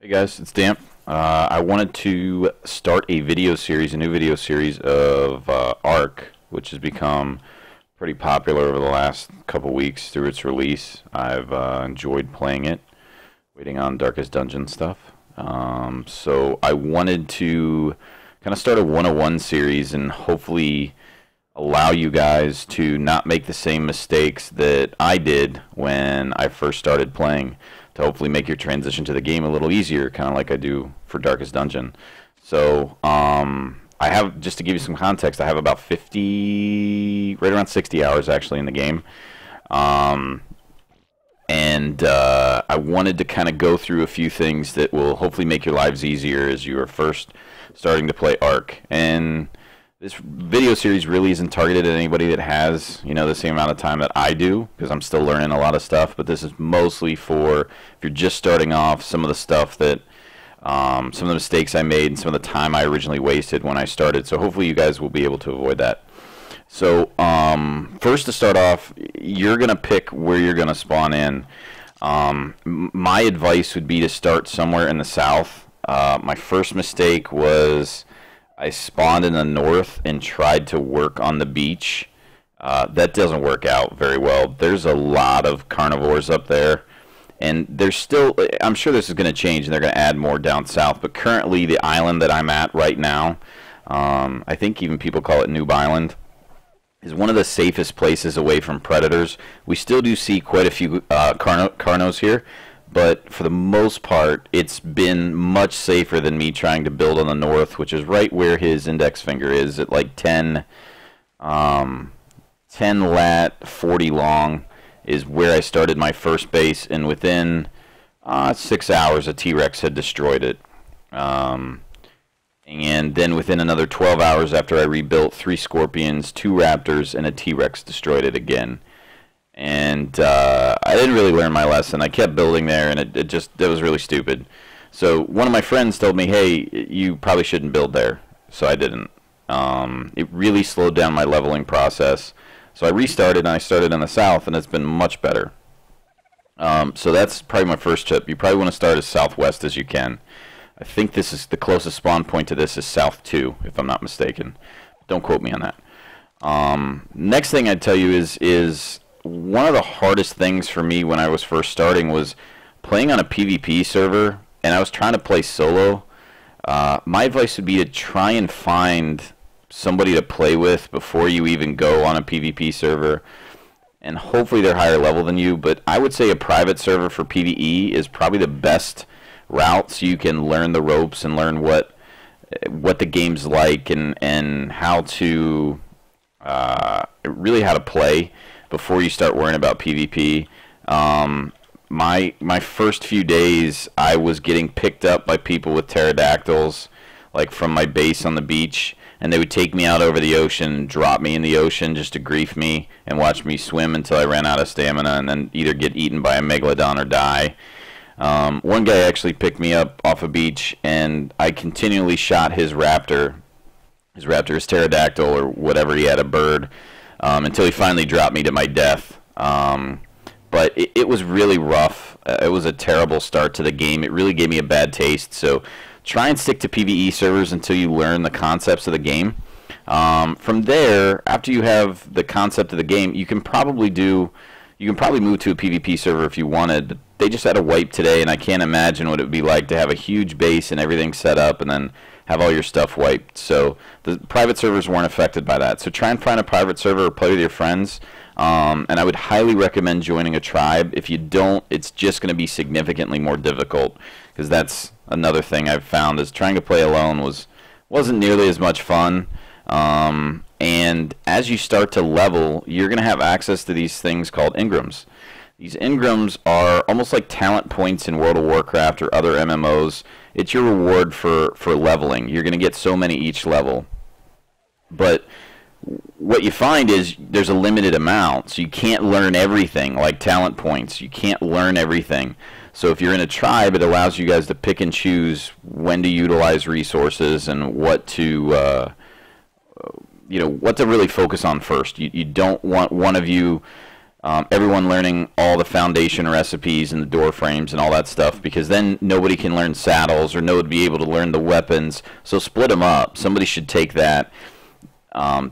Hey guys, it's Damp. I wanted to start a video series, a new video series of Ark, which has become pretty popular over the last couple weeks through its release. I've enjoyed playing it, waiting on Darkest Dungeon stuff. So I wanted to kind of start a 101 series and hopefully allow you guys to not make the same mistakes that I did when I first started playing, to hopefully make your transition to the game a little easier, kind of like I do for Darkest Dungeon. So I have, just to give you some context, I have about 50, right around 60 hours actually in the game. I wanted to kind of go through a few things that will hopefully make your lives easier as you are first starting to play Ark. And this video series really isn't targeted at anybody that has, the same amount of time that I do, because I'm still learning a lot of stuff. But this is mostly for if you're just starting off, some of the stuff that, some of the mistakes I made and some of the time I originally wasted when I started. So hopefully you guys will be able to avoid that. So first, to start off, you're going to pick where you're going to spawn in. My advice would be to start somewhere in the south. My first mistake was I spawned in the north and tried to work on the beach. That doesn't work out very well. There's a lot of carnivores up there, and there's still, I'm sure this is going to change and they're going to add more down south, but currently the island that I'm at right now, I think even people call it Noob Island, is one of the safest places away from predators. We still do see quite a few carnos here, but for the most part, it's been much safer than me trying to build on the north, which is right where his index finger is, at like 10 lat, 40 long, is where I started my first base, and within 6 hours, a T-Rex had destroyed it. And then within another 12 hours after I rebuilt, 3 scorpions, 2 raptors, and a T-Rex destroyed it again. And I didn't really learn my lesson. I kept building there, and it was really stupid. So one of my friends told me, hey, you probably shouldn't build there. So I didn't. It really slowed down my leveling process. So I restarted, and I started in the south, and it's been much better. So that's probably my first tip. You probably want to start as southwest as you can. I think this is the closest spawn point to this is south 2, if I'm not mistaken. Don't quote me on that. Next thing I'd tell you is one of the hardest things for me when I was first starting was playing on a PvP server, and I was trying to play solo. My advice would be to try and find somebody to play with before you even go on a PvP server, and hopefully they're higher level than you. But I would say a private server for PvE is probably the best route, so you can learn the ropes and learn what the game's like, and how to really how to play before you start worrying about PvP. My first few days, I was getting picked up by people with pterodactyls, like from my base on the beach, and they would take me out over the ocean and drop me in the ocean just to grief me and watch me swim until I ran out of stamina, and then either get eaten by a megalodon or die. One guy actually picked me up off a beach, and I continually shot his raptor, his pterodactyl, or whatever he had, a bird, until he finally dropped me to my death. But it was really rough. It was a terrible start to the game. It really gave me a bad taste. So try and stick to PvE servers until you learn the concepts of the game. From there, after you have the concept of the game, you can probably move to a PvP server if you wanted. But they just had a wipe today, and I can't imagine what it would be like to have a huge base and everything set up and then have all your stuff wiped. So the private servers weren't affected by that. So try and find a private server or play with your friends. And I would highly recommend joining a tribe. If you don't, it's just going to be significantly more difficult, because that's another thing I've found, is trying to play alone wasn't nearly as much fun. And as you start to level, you're going to have access to these things called Engrams. These Engrams are almost like talent points in World of Warcraft or other MMOs. It's your reward for leveling. You're going to get so many each level. But what you find is there's a limited amount, so you can't learn everything like talent points. You can't learn everything. So if you're in a tribe, it allows you guys to pick and choose when to utilize resources and what to what to really focus on first. You don't want one of you everyone learning all the foundation recipes and the door frames and all that stuff, because then nobody can learn saddles or nobody be able to learn the weapons. So split them up. Somebody should take that.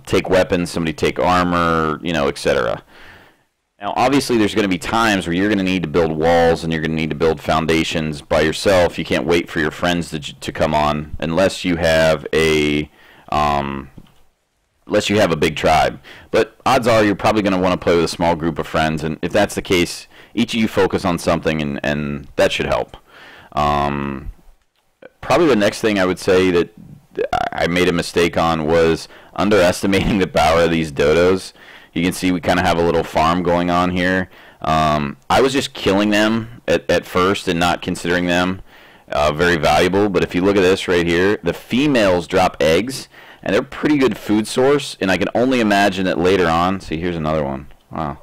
Take weapons, somebody take armor, you know, etc. Now, obviously, there's going to be times where you're going to need to build walls and you're going to need to build foundations by yourself. You can't wait for your friends to come on unless you have a big tribe. But odds are you're probably going to want to play with a small group of friends, and if that's the case, each of you focus on something, and that should help. Probably the next thing I would say that I made a mistake on was underestimating the power of these dodos. You can see we kind of have a little farm going on here. I was just killing them at first and not considering them very valuable, but if you look at this right here, the females drop eggs, and they're a pretty good food source, and I can only imagine that later on, see, here's another one. Wow.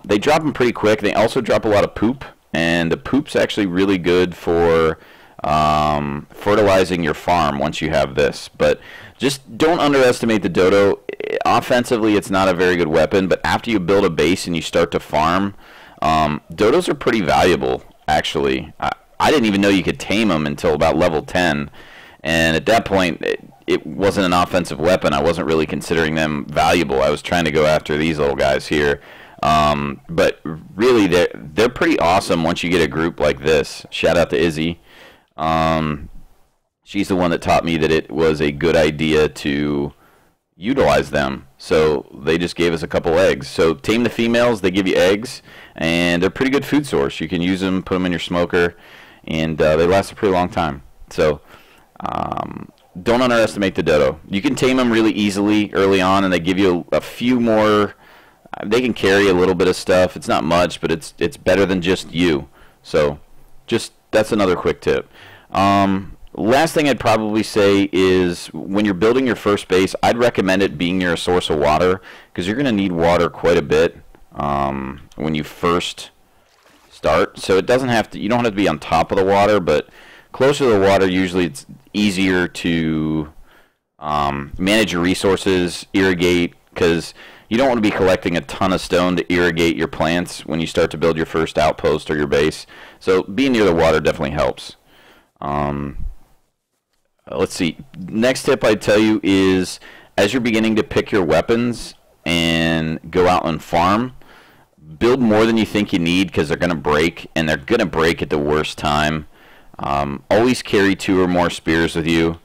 They drop them pretty quick. They also drop a lot of poop, and the poop's actually really good for fertilizing your farm once you have this. But just don't underestimate the dodo. Offensively, it's not a very good weapon, but after you build a base and you start to farm, dodos are pretty valuable, actually. I didn't even know you could tame them until about level 10, and at that point, it wasn't an offensive weapon. I wasn't really considering them valuable. I was trying to go after these little guys here. But really, they're pretty awesome once you get a group like this. Shout out to Izzy. She's the one that taught me that it was a good idea to utilize them. So they just gave us a couple eggs. So tame the females, they give you eggs, and they're a pretty good food source. You can use them, put them in your smoker, and they last a pretty long time. So don't underestimate the dodo. You can tame them really easily early on, and they give you a few more. They can carry a little bit of stuff. It's not much, but it's better than just you. So just that's another quick tip. Last thing I'd probably say is when you're building your first base, I'd recommend it being near a source of water, because you're going to need water quite a bit when you first start. So it doesn't have to. You don't have to be on top of the water, but closer to the water, usually it's easier to manage your resources, irrigate, because you don't want to be collecting a ton of stone to irrigate your plants when you start to build your first outpost or your base. So being near the water definitely helps. Let's see. Next tip I'd tell you is, as you're beginning to pick your weapons and go out and farm, build more than you think you need, because they're going to break, and they're going to break at the worst time. Always carry 2 or more spears with you,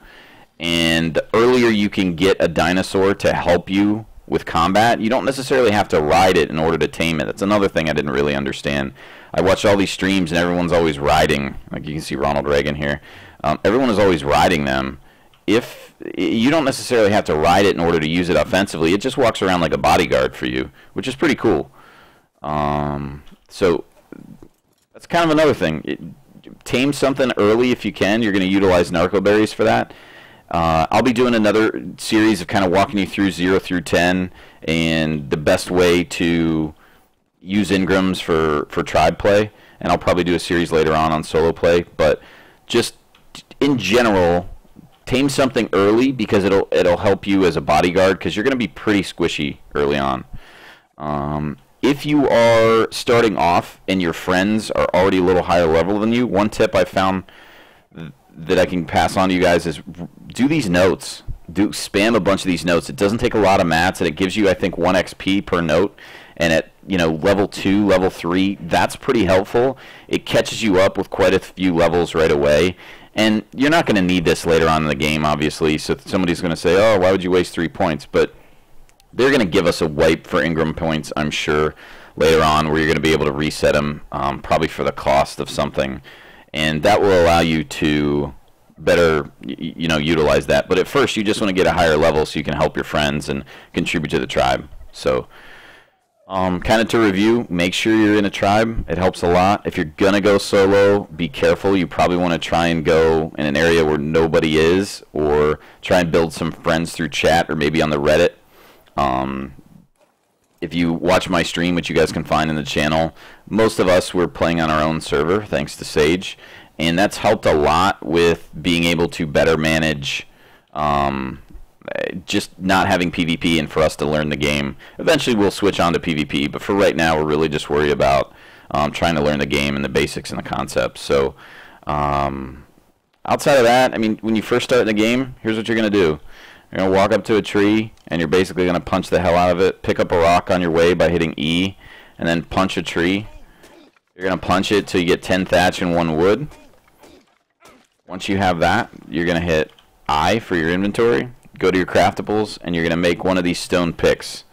and the earlier you can get a dinosaur to help you with combat, you don't necessarily have to ride it in order to tame it. That's another thing I didn't really understand. I watch all these streams and everyone's always riding, like you can see Ronald Reagan here. Everyone is always riding them. If you don't necessarily have to ride it in order to use it offensively, it just walks around like a bodyguard for you, which is pretty cool. So that's kind of another thing. Tame something early if you can. You're going to utilize narco berries for that. I'll be doing another series of kind of walking you through 0 through 10 and the best way to use Engrams for tribe play, and I'll probably do a series later on solo play. But just in general, tame something early, because it'll help you as a bodyguard, because you're going to be pretty squishy early on. If you are starting off and your friends are already a little higher level than you, one tip I found that I can pass on to you guys is do these notes. Spam a bunch of these notes. It doesn't take a lot of mats, and it gives you, I think, 1 XP per note. And at level 2, level 3, that's pretty helpful. It catches you up with quite a few levels right away. And you're not going to need this later on in the game, obviously. So somebody's going to say, oh, why would you waste 3 points? But they're going to give us a wipe for Engram points, I'm sure, later on, where you're going to be able to reset them, probably for the cost of something. And that will allow you to better, utilize that. But at first, you just want to get a higher level so you can help your friends and contribute to the tribe. So kind of to review, make sure you're in a tribe. It helps a lot. If you're going to go solo, be careful. You probably want to try and go in an area where nobody is, or try and build some friends through chat or maybe on the Reddit. If you watch my stream, which you guys can find in the channel, most of us were playing on our own server, thanks to Sage, and that's helped a lot with being able to better manage just not having PvP and for us to learn the game. Eventually we'll switch on to PvP, but for right now we're really just worried about trying to learn the game and the basics and the concepts. So outside of that, I mean, when you first start in the game, here's what you're going to do. You're going to walk up to a tree, and you're basically going to punch the hell out of it, pick up a rock on your way by hitting E, and then punch a tree. You're going to punch it till you get 10 thatch and 1 wood. Once you have that, you're going to hit I for your inventory, go to your craftables, and you're going to make one of these stone picks.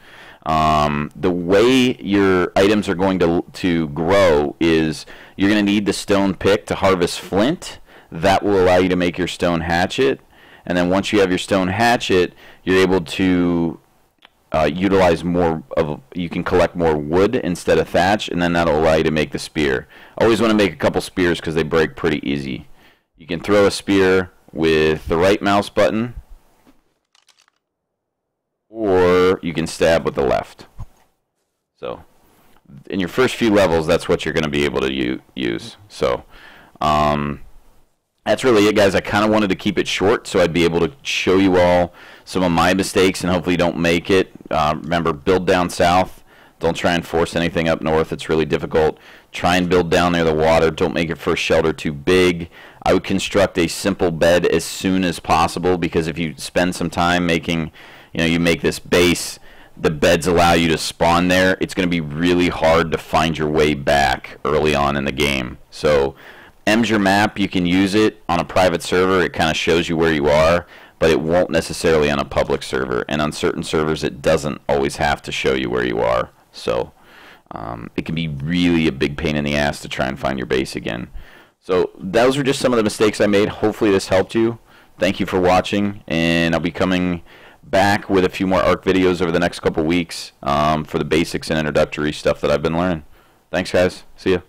The way your items are going to grow is you're going to need the stone pick to harvest flint. That will allow you to make your stone hatchet. And then once you have your stone hatchet, you're able to utilize more of, you can collect more wood instead of thatch, and then that'll allow you to make the spear. Always want to make a couple spears because they break pretty easy. You can throw a spear with the right mouse button, or you can stab with the left. So in your first few levels, that's what you're going to be able to use. So that's really it, guys. I kind of wanted to keep it short so I'd be able to show you all some of my mistakes and hopefully don't make it. Remember, build down south. Don't try and force anything up north. It's really difficult. Try and build down near the water. Don't make your first shelter too big. I would construct a simple bed as soon as possible, because if you spend some time making, you make this base, the beds allow you to spawn there. It's going to be really hard to find your way back early on in the game. So M's your map. You can use it on a private server. It kind of shows you where you are, but it won't necessarily on a public server. And on certain servers, it doesn't always have to show you where you are. So it can be really a big pain in the ass to try and find your base again. So those were just some of the mistakes I made. Hopefully this helped you. Thank you for watching, and I'll be coming back with a few more ARC videos over the next couple weeks for the basics and introductory stuff that I've been learning. Thanks, guys. See ya.